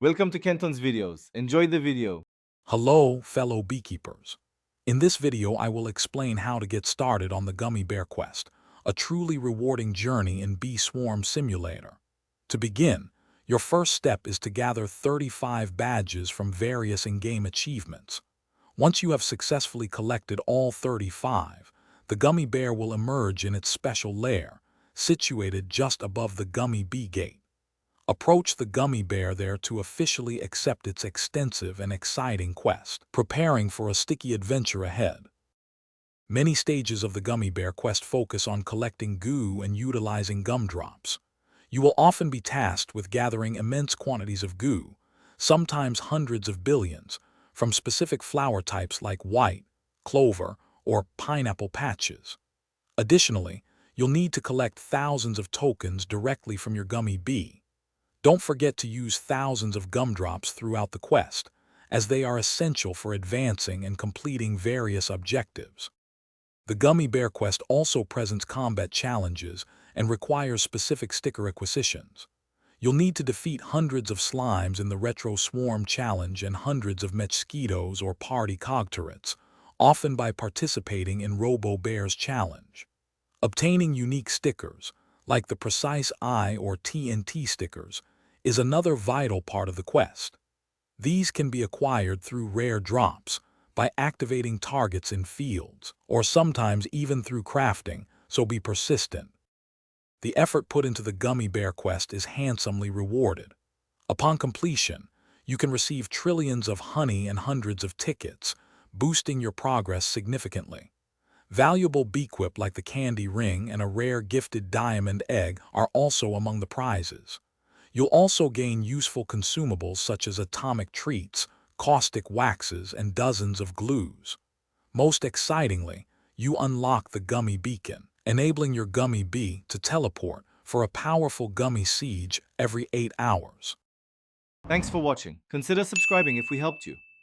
Welcome to Kenton's videos. Enjoy the video. Hello, fellow beekeepers. In this video, I will explain how to get started on the Gummy Bear Quest, a truly rewarding journey in Bee Swarm Simulator. To begin, your first step is to gather 35 badges from various in-game achievements. Once you have successfully collected all 35, the gummy bear will emerge in its special lair, situated just above the Gummy Bee Gate. Approach the gummy bear there to officially accept its extensive and exciting quest, preparing for a sticky adventure ahead. Many stages of the Gummy Bear Quest focus on collecting goo and utilizing gumdrops. You will often be tasked with gathering immense quantities of goo, sometimes hundreds of billions, from specific flower types like white, clover, or pineapple patches. Additionally, you'll need to collect thousands of tokens directly from your gummy bee. Don't forget to use thousands of gumdrops throughout the quest, as they are essential for advancing and completing various objectives. The Gummy Bear Quest also presents combat challenges and requires specific sticker acquisitions. You'll need to defeat hundreds of slimes in the Retro Swarm Challenge and hundreds of mosquitoes or party cog turrets, often by participating in Robo Bear's Challenge. Obtaining unique stickers, like the Precise Eye or TNT stickers, is another vital part of the quest. These can be acquired through rare drops, by activating targets in fields, or sometimes even through crafting, so be persistent. The effort put into the Gummy Bear Quest is handsomely rewarded. Upon completion, you can receive trillions of honey and hundreds of tickets, boosting your progress significantly. Valuable beequip like the candy ring and a rare gifted diamond egg are also among the prizes. You'll also gain useful consumables such as atomic treats, caustic waxes, and dozens of glues. Most excitingly, you unlock the Gummy Beacon, enabling your gummy bee to teleport for a powerful gummy siege every 8 hours. Thanks for watching. Consider subscribing if we helped you.